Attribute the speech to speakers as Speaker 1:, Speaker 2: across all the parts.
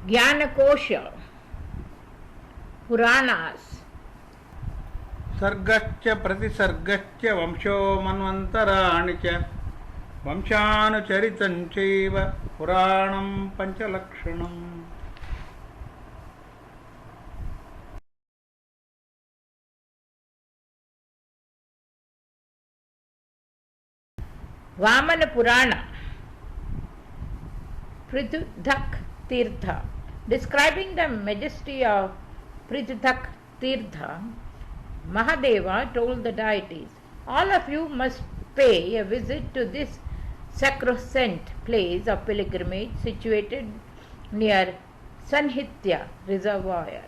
Speaker 1: Jnanakosha, Puranas.
Speaker 2: सर्गच्च प्रतिसर्गच्च वंशो मन्वन्तराणि च वंशानुचरितं चैव पुराणं पञ्चलक्षणम्.
Speaker 1: Vamana Purana, Prithudak Tirtha. Describing the majesty of Prithudak Tirtha, Mahadeva told the deities, all of you must pay a visit to this sacrosanct place of pilgrimage situated near Sanhitya reservoir.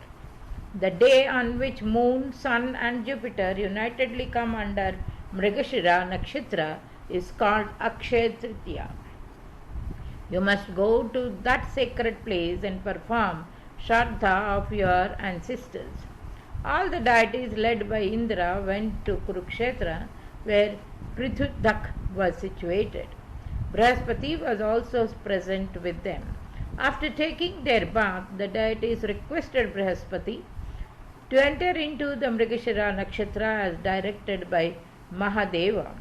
Speaker 1: The day on which moon, sun and Jupiter unitedly come under Mrigashira Nakshatra is called Akshaya Tritiya. You must go to that sacred place and perform Shraddha of your ancestors. All the deities led by Indra went to Kurukshetra where Prithudak was situated. Brihaspati was also present with them. After taking their bath, the deities requested Brihaspati to enter into the Mrigashira Nakshatra as directed by Mahadeva.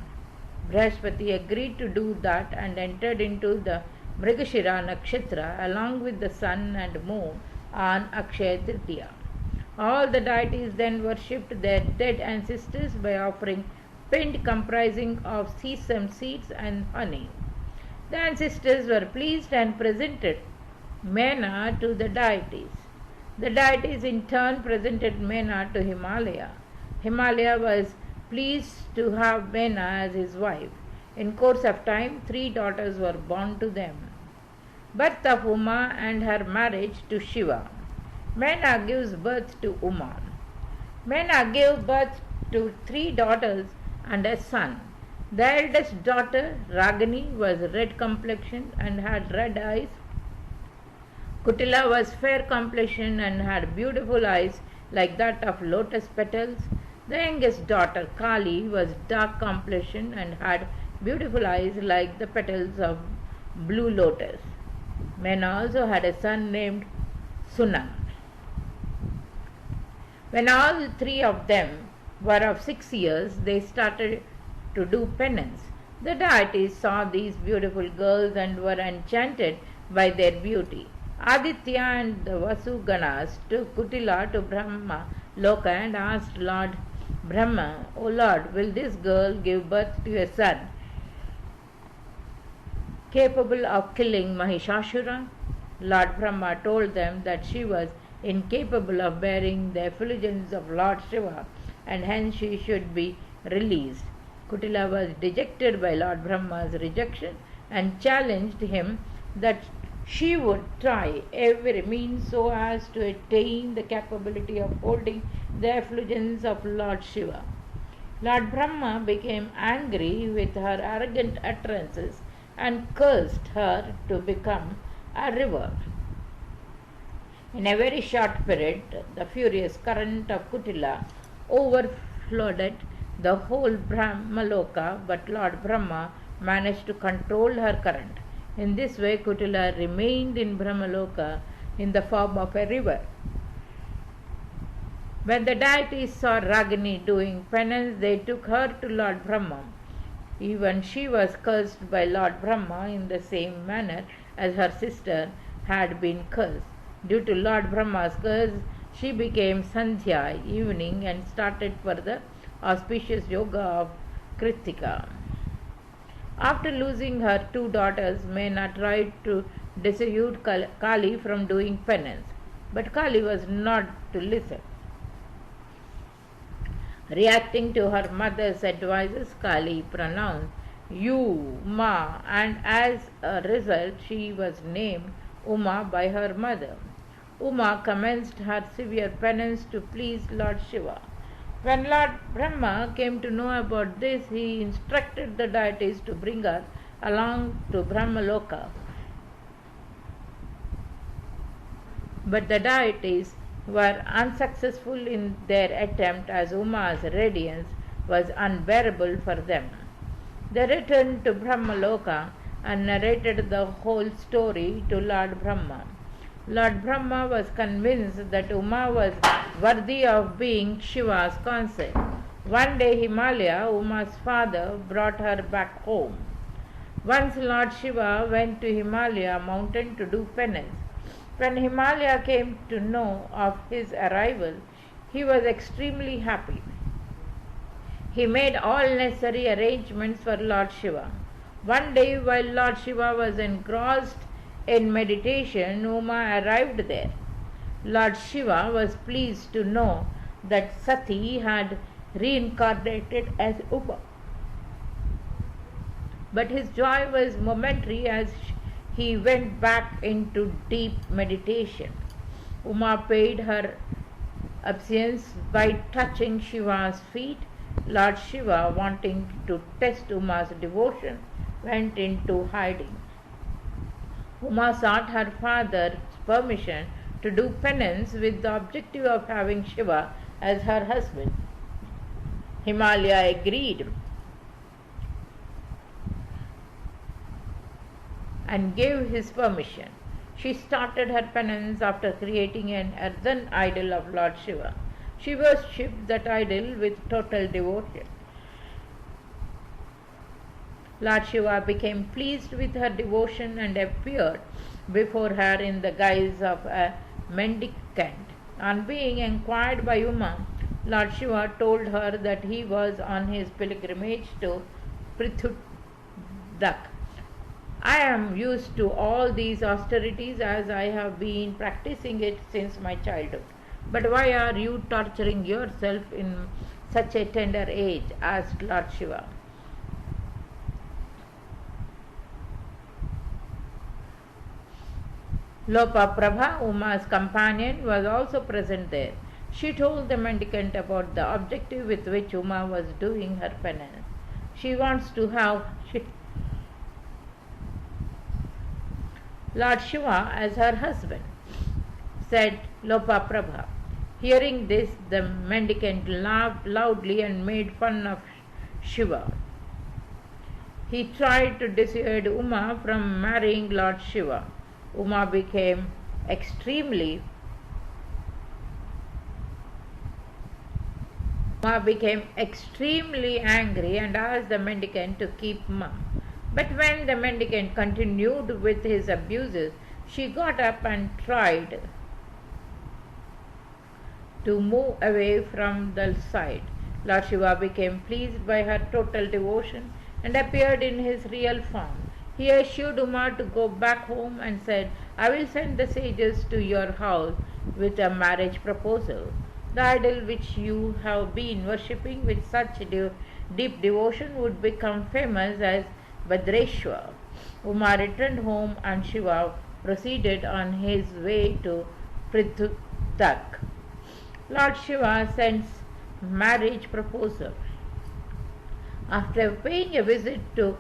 Speaker 1: Brihaspati agreed to do that and entered into the Mrigashira Nakshatra along with the sun and moon on Akshaya Tritiya. All the deities then worshipped their dead ancestors by offering pind comprising of sesame seeds and honey. The ancestors were pleased and presented manna to the deities. The deities in turn presented manna to Himalaya. Himalaya was pleased to have Manna as his wife. In course of time, 3 daughters were born to them. Birth of Uma and her marriage to Shiva. Manna gives birth to Uma. Manna gave birth to 3 daughters and a son. The eldest daughter, Ragini, was red complexioned and had red eyes. Kutila was fair complexioned and had beautiful eyes like that of lotus petals. The youngest daughter, Kali, was dark complexioned and had beautiful eyes like the petals of blue lotus. Men also had a son named Sunam. When all 3 of them were of 6 years, they started to do penance. The deities saw these beautiful girls and were enchanted by their beauty. Aditya and the Vasu Ganas took Kutila to Brahma Loka and asked Lord Brahma, O Lord, will this girl give birth to a son capable of killing Mahishasura? Lord Brahma told them that she was incapable of bearing the effulgence of Lord Shiva and hence she should be released. Kutila was dejected by Lord Brahma's rejection and challenged him that she would try every means so as to attain the capability of holding the effulgence of Lord Shiva. Lord Brahma became angry with her arrogant utterances and cursed her to become a river. In a very short period, the furious current of Kutila overflowed the whole Brahmaloka, but Lord Brahma managed to control her current. In this way, Kutila remained in Brahmaloka in the form of a river. When the deities saw Ragini doing penance, they took her to Lord Brahma. Even she was cursed by Lord Brahma in the same manner as her sister had been cursed. Due to Lord Brahma's curse, she became Sandhya evening and started for the auspicious yoga of Kritika. After losing her 2 daughters, Mena tried to dissuade Kali from doing penance, but Kali was not to listen. Reacting to her mother's advices, Kali pronounced "You, Ma," and as a result, she was named Uma by her mother. Uma commenced her severe penance to please Lord Shiva. When Lord Brahma came to know about this, he instructed the deities to bring her along to Brahmaloka. But the deities were unsuccessful in their attempt as Uma's radiance was unbearable for them. They returned to Brahmaloka and narrated the whole story to Lord Brahma. Lord Brahma was convinced that Uma was worthy of being Shiva's consort. One day Himalaya, Uma's father, brought her back home. Once Lord Shiva went to Himalaya mountain to do penance. When Himalaya came to know of his arrival, he was extremely happy. He made all necessary arrangements for Lord Shiva. One day, while Lord Shiva was engrossed in meditation, Uma arrived there. Lord Shiva was pleased to know that Sati had reincarnated as Uma. But his joy was momentary as he went back into deep meditation. Uma paid her obeisance by touching Shiva's feet. Lord Shiva, wanting to test Uma's devotion, went into hiding. Uma sought her father's permission to do penance with the objective of having Shiva as her husband. Himalaya agreed and gave his permission. She started her penance after creating an earthen idol of Lord Shiva. She worshipped that idol with total devotion. Lord Shiva became pleased with her devotion and appeared before her in the guise of a mendicant. On being inquired by Uma, Lord Shiva told her that he was on his pilgrimage to Prithudak. I am used to all these austerities as I have been practicing it since my childhood. But why are you torturing yourself in such a tender age? Asked Lord Shiva. Lopa Prabha, Uma's companion, was also present there. She told the mendicant about the objective with which Uma was doing her penance. She wants to have Lord Shiva as her husband, said Lopa Prabha. Hearing this, the mendicant laughed loudly and made fun of Shiva. He tried to dissuade Uma from marrying Lord Shiva. Uma became extremely angry and asked the mendicant to keep mum. But when the mendicant continued with his abuses, she got up and tried to move away from the side. Lord Shiva became pleased by her total devotion and appeared in his real form. He assured Uma to go back home and said, I will send the sages to your house with a marriage proposal. The idol which you have been worshipping with such deep devotion would become famous as Bhadrashwar. Uma returned home and Shiva proceeded on his way to Prithudak. Lord Shiva sends marriage proposal. After paying a visit to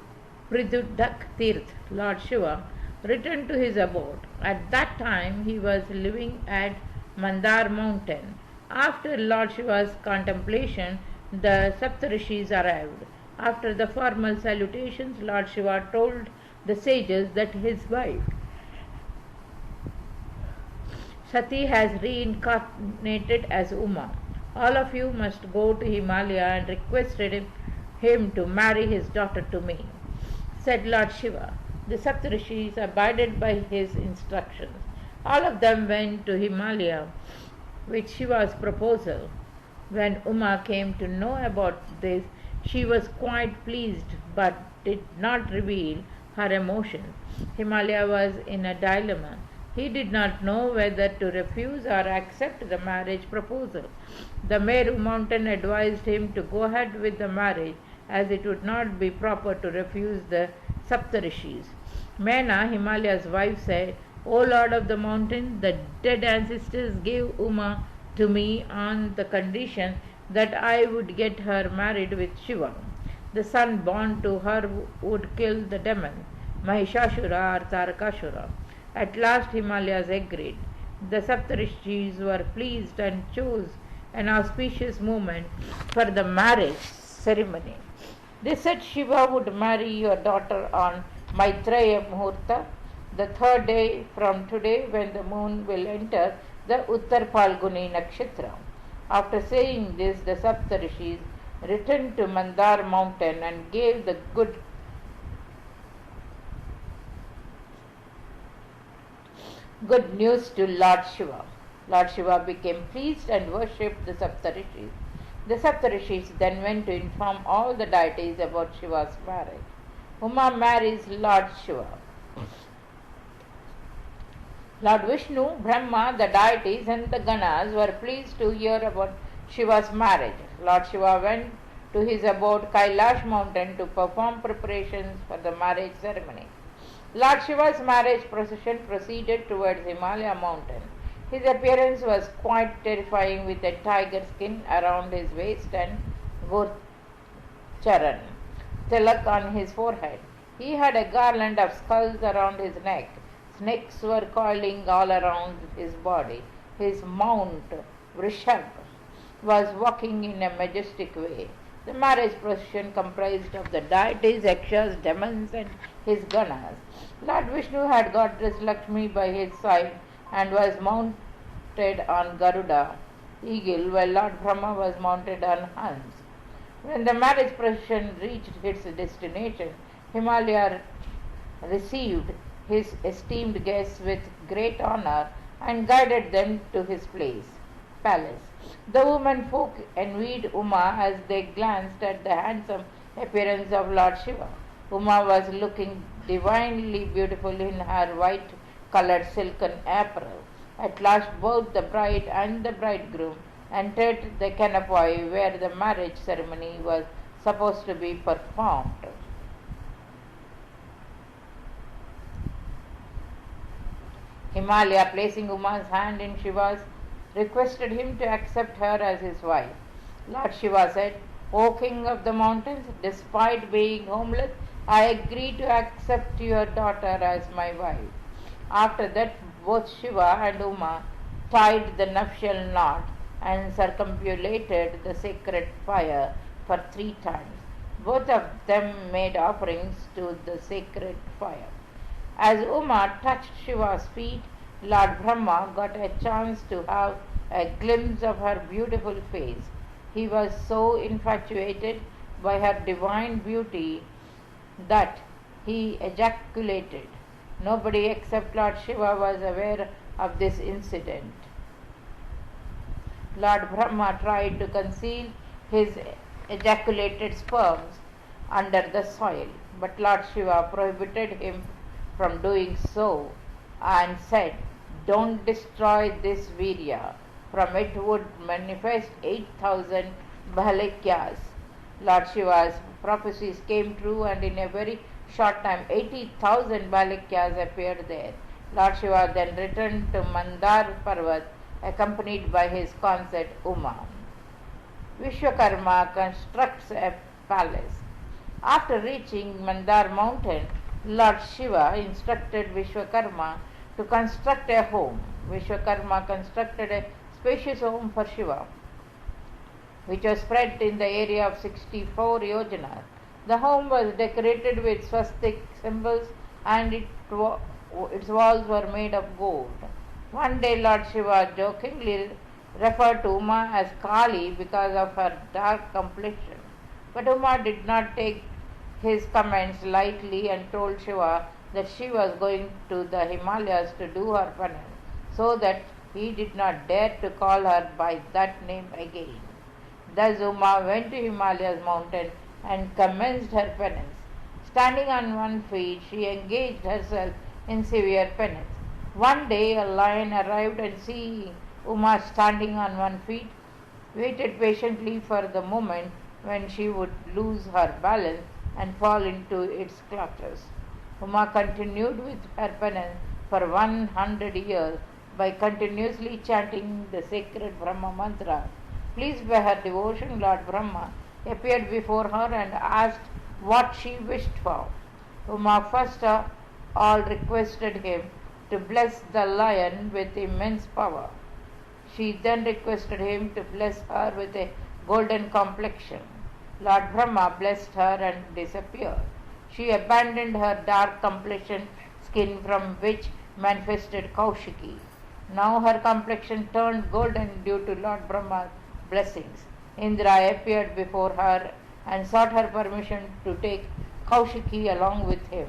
Speaker 1: Prithudak Tirth, Lord Shiva returned to his abode. At that time he was living at Mandar mountain. After Lord Shiva's contemplation, the Saptarishis arrived. After the formal salutations, Lord Shiva told the sages that his wife Sati has reincarnated as Uma. All of you must go to Himalaya and request him to marry his daughter to me, said Lord Shiva. The Saptarishis abided by his instructions. All of them went to Himalaya with Shiva's proposal. When Uma came to know about this, she was quite pleased but did not reveal her emotions. Himalaya was in a dilemma. He did not know whether to refuse or accept the marriage proposal. The Meru mountain advised him to go ahead with the marriage, as it would not be proper to refuse the Saptarishis. Mena, Himalaya's wife, said, O Lord of the mountain, the dead ancestors gave Uma to me on the condition that I would get her married with Shiva. The son born to her would kill the demon, Mahishashura or Tarakashura. At last Himalayas agreed. The Saptarishis were pleased and chose an auspicious moment for the marriage ceremony. They said Shiva would marry your daughter on Maitreya Muhurta. the third day from today, when the moon will enter the Uttar Phalguni Nakshatra. After saying this, the Saptarishis returned to Mandar mountain and gave the good news to Lord Shiva. Lord Shiva became pleased and worshipped the Saptarishis. The Saptarishis then went to inform all the deities about Shiva's marriage. Uma marries Lord Shiva. Lord Vishnu, Brahma, the deities and the Ganas were pleased to hear about Shiva's marriage. Lord Shiva went to his abode Kailash mountain to perform preparations for the marriage ceremony. Lord Shiva's marriage procession proceeded towards Himalaya mountain. His appearance was quite terrifying, with a tiger skin around his waist and Gurcharan tilak on his forehead. He had a garland of skulls around his neck. Snakes were coiling all around his body. His mount, Vrishab, was walking in a majestic way. The marriage procession comprised of the deities, yakshas, demons and his ganas. Lord Vishnu had goddess Lakshmi by his side and was mounted on Garuda, eagle, while Lord Brahma was mounted on Hans. When the marriage procession reached its destination, Himalaya received his esteemed guests with great honor and guided them to his palace. The women folk envied Uma as they glanced at the handsome appearance of Lord Shiva. Uma was looking divinely beautiful in her white colored silken apparel. At last both the bride and the bridegroom entered the canopy where the marriage ceremony was supposed to be performed. Himalaya, placing Uma's hand in Shiva's, requested him to accept her as his wife. Lord Shiva said, "O king of the mountains, despite being homeless, I agree to accept your daughter as my wife." After that, both Shiva and Uma tied the nuptial knot and circumambulated the sacred fire for 3 times. Both of them made offerings to the sacred fire. As Uma touched Shiva's feet, Lord Brahma got a chance to have a glimpse of her beautiful face. He was so infatuated by her divine beauty that he ejaculated. Nobody except Lord Shiva was aware of this incident. Lord Brahma tried to conceal his ejaculated sperms under the soil, but Lord Shiva prohibited him from doing so and said, "Don't destroy this virya. From it would manifest 8,000 Bhalakyas." Lord Shiva's prophecies came true, and in a very short time 80,000 Bhalakyas appeared there. Lord Shiva then returned to Mandar Parvat accompanied by his consort Uma. Vishwakarma constructs a palace. After reaching Mandar mountain, Lord Shiva instructed Vishwakarma to construct a home. Vishwakarma constructed a spacious home for Shiva, which was spread in the area of 64 yojanas. The home was decorated with swastik symbols and its walls were made of gold. One day Lord Shiva jokingly referred to Uma as Kali because of her dark complexion. But Uma did not take his comments lightly and told Shiva that she was going to the Himalayas to do her penance, so that he did not dare to call her by that name again. Thus Uma went to Himalayas mountain and commenced her penance. Standing on one feet, she engaged herself in severe penance. One day a lion arrived and, seeing Uma standing on one feet, waited patiently for the moment when she would lose her balance and fall into its clutches. Uma continued with her penance for 100 years by continuously chanting the sacred Brahma mantra. Pleased by her devotion, Lord Brahma appeared before her and asked what she wished for. Uma first of all requested him to bless the lion with immense power. She then requested him to bless her with a golden complexion. Lord Brahma blessed her and disappeared. She abandoned her dark complexion, skin from which manifested Kaushiki. Now her complexion turned golden due to Lord Brahma's blessings. Indra appeared before her and sought her permission to take Kaushiki along with him.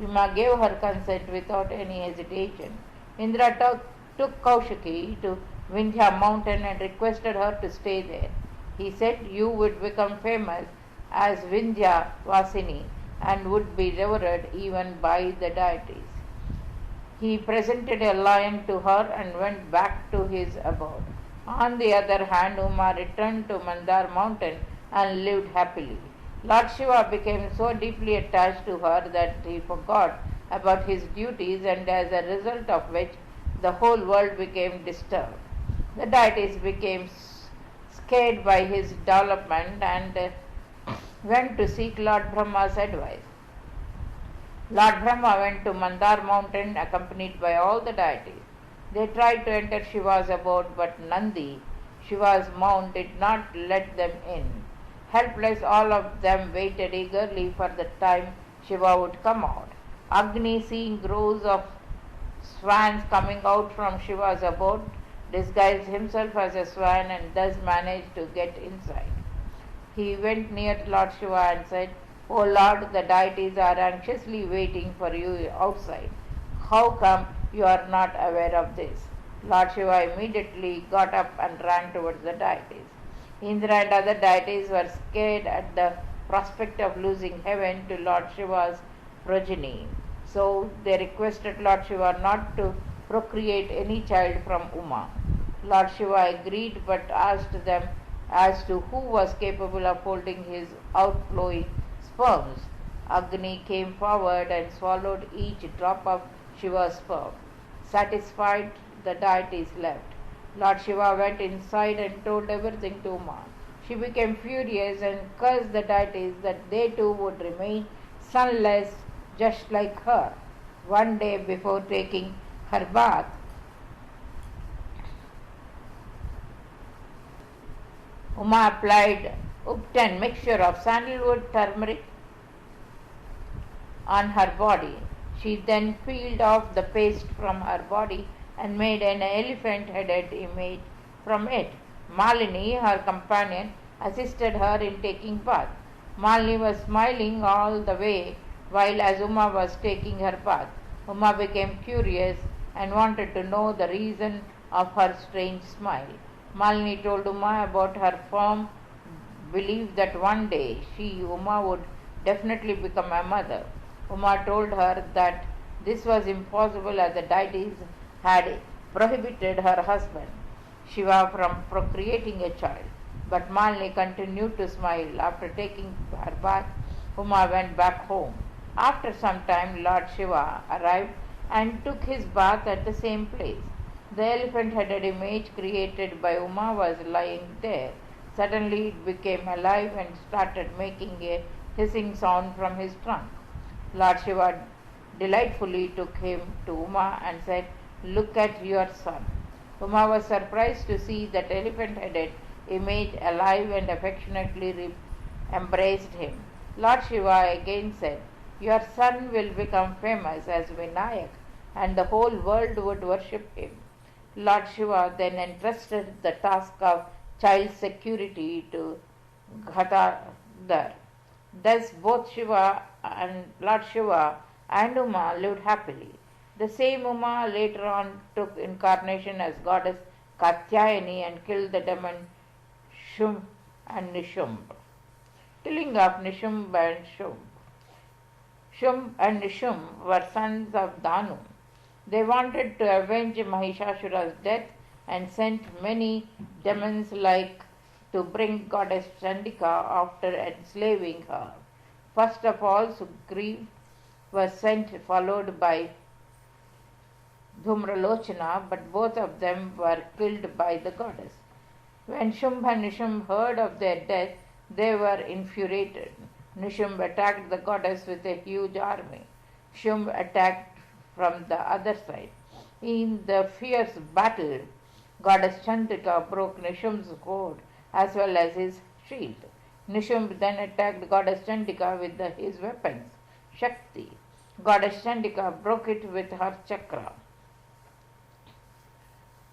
Speaker 1: Uma gave her consent without any hesitation. Indra took Kaushiki to Vindhya mountain and requested her to stay there. He said you would become famous as Vindhya Vasini and would be revered even by the deities. He presented a lion to her and went back to his abode. On the other hand, Uma returned to Mandar mountain and lived happily. Lord Shiva became so deeply attached to her that he forgot about his duties, and as a result of which the whole world became disturbed. The deities became scared by his development and went to seek Lord Brahma's advice. Lord Brahma went to Mandar mountain accompanied by all the deities. They tried to enter Shiva's abode, but Nandi, Shiva's mount, did not let them in. Helpless, all of them waited eagerly for the time Shiva would come out. Agni, seeing rows of swans coming out from Shiva's abode, disguised himself as a swan and thus managed to get inside. He went near Lord Shiva and said, "O Lord, the deities are anxiously waiting for you outside. How come you are not aware of this?" Lord Shiva immediately got up and ran towards the deities. Indra and other deities were scared at the prospect of losing heaven to Lord Shiva's progeny. So they requested Lord Shiva not to procreate any child from Uma. Lord Shiva agreed but asked them as to who was capable of holding his outflowing sperms. Agni came forward and swallowed each drop of Shiva's sperm. Satisfied, the deities left. Lord Shiva went inside and told everything to Uma. She became furious and cursed the deities that they too would remain sunless just like her. One day before taking her bath, Uma applied Upton mixture of sandalwood, turmeric on her body. She then peeled off the paste from her body and made an elephant-headed image from it. Malini, her companion, assisted her in taking bath. Malini was smiling all the way while as Uma was taking her bath. Uma became curious and wanted to know the reason of her strange smile. Malini told Uma about her firm belief that one day she, Uma, would definitely become a mother. Uma told her that this was impossible as the deities had prohibited her husband, Shiva, from procreating a child. But Malini continued to smile. After taking her bath, Uma went back home. After some time, Lord Shiva arrived and took his bath at the same place. The elephant-headed image created by Uma was lying there. Suddenly it became alive and started making a hissing sound from his trunk. Lord Shiva delightfully took him to Uma and said, "Look at your son." Uma was surprised to see that elephant-headed image alive and affectionately embraced him. Lord Shiva again said, "Your son will become famous as Vinayak and the whole world would worship him." Lord Shiva then entrusted the task of child security to Ghatadhar. Thus both Lord Shiva and Uma lived happily. The same Uma later on took incarnation as goddess Katyayani and killed the demon Shumb and Nishumb. Killing of Nishumb and Shumb. Shumb and Nishumb were sons of Danu. They wanted to avenge Mahishasura's death and sent many demons to bring goddess Chandika after enslaving her. First of all, Sugriv was sent, followed by Dhumralochana, but both of them were killed by the goddess. When Shumb and Nishumb heard of their death, they were infuriated. Nishumb attacked the goddess with a huge army. Shumb attacked from the other side. In the fierce battle, goddess Chandika broke Nishumb's sword as well as his shield. Nishumb then attacked goddess Chandika with his weapons, Shakti. Goddess Chandika broke it with her chakra.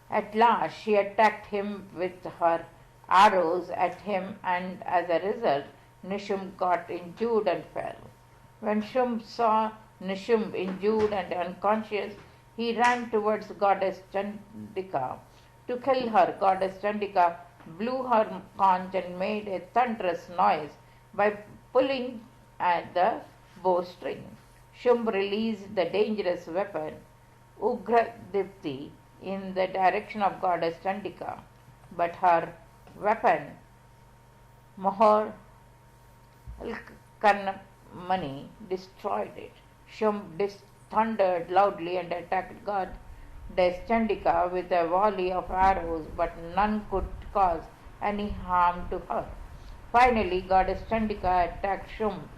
Speaker 1: At last, she attacked him with her arrows at him, and as a result, Nishum got injured and fell. When Shum saw Nishum injured and unconscious, he ran towards Goddess Chandika to kill her. Goddess Chandika blew her conch and made a thunderous noise by pulling at the bowstring. Shum released the dangerous weapon, Ugradipti, in the direction of Goddess Chandika, but her weapon, Mohor Karnamani, destroyed it. Shum thundered loudly and attacked Goddess Chandika with a volley of arrows, but none could cause any harm to her. Finally, Goddess Chandika attacked Shum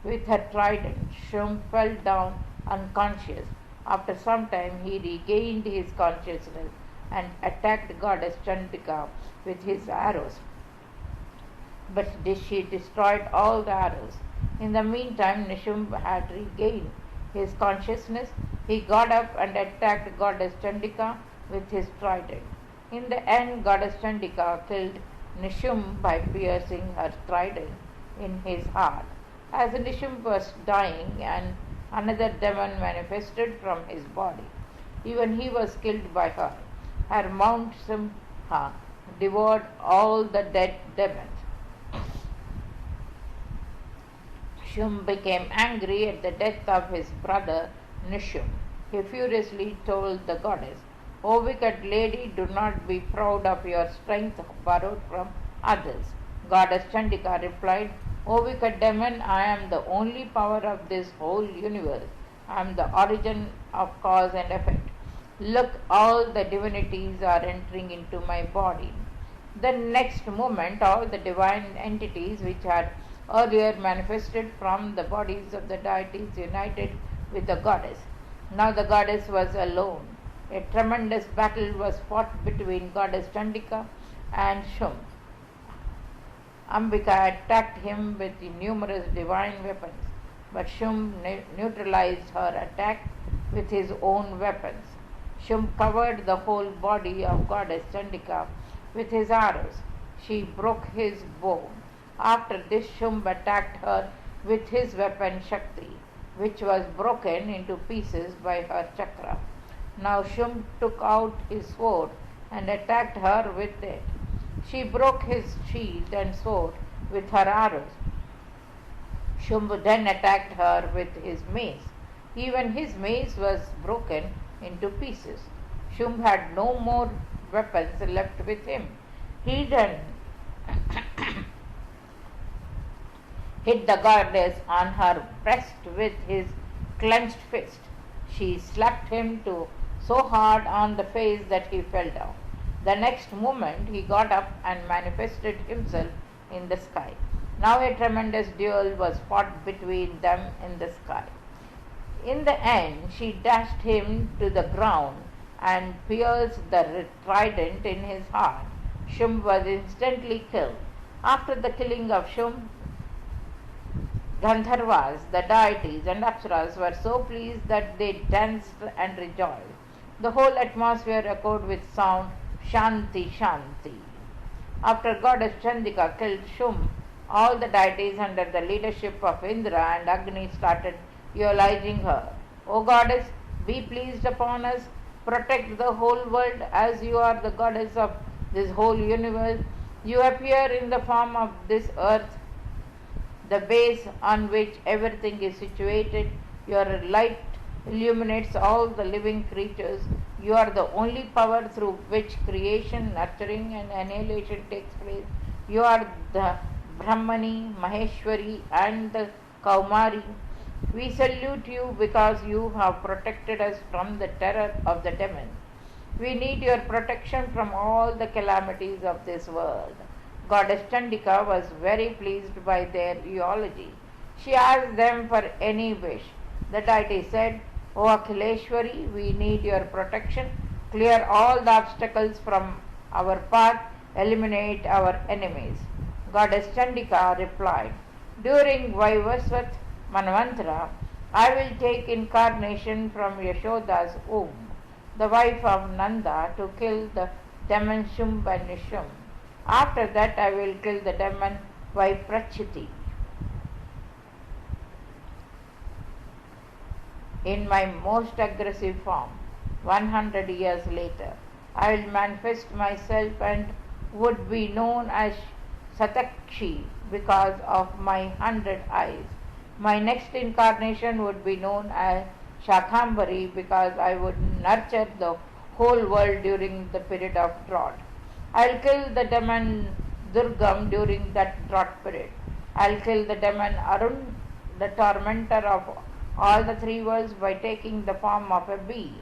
Speaker 1: with her trident. Shum fell down unconscious. After some time, he regained his consciousness and attacked Goddess Chandika with his arrows. But she destroyed all the arrows. In the meantime, Nishum had regained his consciousness. He got up and attacked Goddess Chandika with his trident. In the end, Goddess Chandika killed Nishum by piercing her trident in his heart. As Nishum was dying, and another demon manifested from his body. Even he was killed by her. Her Mount Simha devoured all the dead demons. Shum became angry at the death of his brother Nishum. He furiously told the goddess, "O wicked lady, do not be proud of your strength borrowed from others." Goddess Chandika replied, "O wicked demon, I am the only power of this whole universe. I am the origin of cause and effect. Look, all the divinities are entering into my body." The next moment, all the divine entities which had earlier manifested from the bodies of the deities united with the goddess. Now the goddess was alone. A tremendous battle was fought between Goddess Chandika and Shum. Ambika attacked him with numerous divine weapons, but Shum neutralized her attack with his own weapons. Shum covered the whole body of Goddess Chandika with his arrows. She broke his bow. After this, Shum attacked her with his weapon Shakti, which was broken into pieces by her chakra. Now Shum took out his sword and attacked her with it. She broke his shield and sword with her arrows. Shum then attacked her with his mace. Even his mace was broken into pieces. Shum had no more weapons left with him. He then hit the goddess on her breast with his clenched fist. She slapped him so hard on the face that he fell down. The next moment he got up and manifested himself in the sky. Now a tremendous duel was fought between them in the sky. In the end, she dashed him to the ground and pierced the trident in his heart. Shum was instantly killed. After the killing of Shum, Gandharvas, the deities, and Apsaras were so pleased that they danced and rejoiced. The whole atmosphere echoed with sound, Shanti, Shanti. After Goddess Chandika killed Shum, all the deities under the leadership of Indra and Agni started eulogizing her. O goddess, be pleased upon us, protect the whole world as you are the goddess of this whole universe. You appear in the form of this earth, the base on which everything is situated. Your light illuminates all the living creatures. You are the only power through which creation, nurturing, and annihilation takes place. You are the Brahmani, Maheshwari, and the Kaumari. We salute you because you have protected us from the terror of the demons. We need your protection from all the calamities of this world. Goddess Chandika was very pleased by their eulogy. She asked them for any wish. The deity said, O Akhileshwari, we need your protection. Clear all the obstacles from our path. Eliminate our enemies. Goddess Chandika replied, During Vaivasvat Manvantara, I will take incarnation from Yashoda's womb, the wife of Nanda, to kill the demon Shumba Nishum. After that, I will kill the demon Vaiprachiti. In my most aggressive form, 100 years later, I will manifest myself and would be known as Satakshi because of my 100 eyes. My next incarnation would be known as Shakhambari because I would nurture the whole world during the period of drought. I'll kill the demon Durgam during that drought period. I'll kill the demon Arun, the tormentor of all the three worlds, by taking the form of a bee.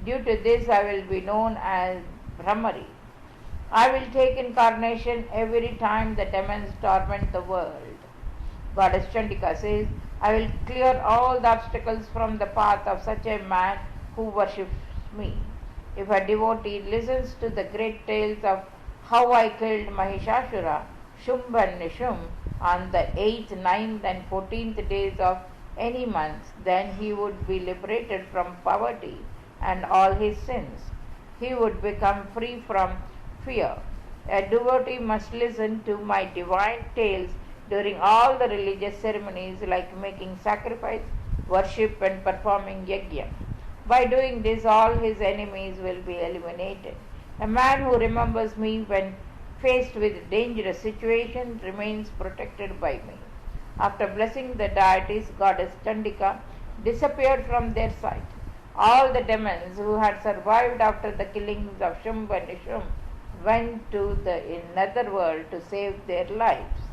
Speaker 1: Due to this, I will be known as Brahmari. I will take incarnation every time the demons torment the world. Goddess Chandika says, I will clear all the obstacles from the path of such a man who worships me. If a devotee listens to the great tales of how I killed Mahishashura, Shumba and Nishum on the 8th, 9th and 14th days of any month, then he would be liberated from poverty and all his sins. He would become free from fear. A devotee must listen to my divine tales during all the religious ceremonies like making sacrifice, worship and performing yajna. By doing this, all his enemies will be eliminated. A man who remembers me when faced with dangerous situations remains protected by me. After blessing the deities, Goddess Chandika disappeared from their sight. All the demons who had survived after the killings of Shumba and Nishum went to the nether world to save their lives.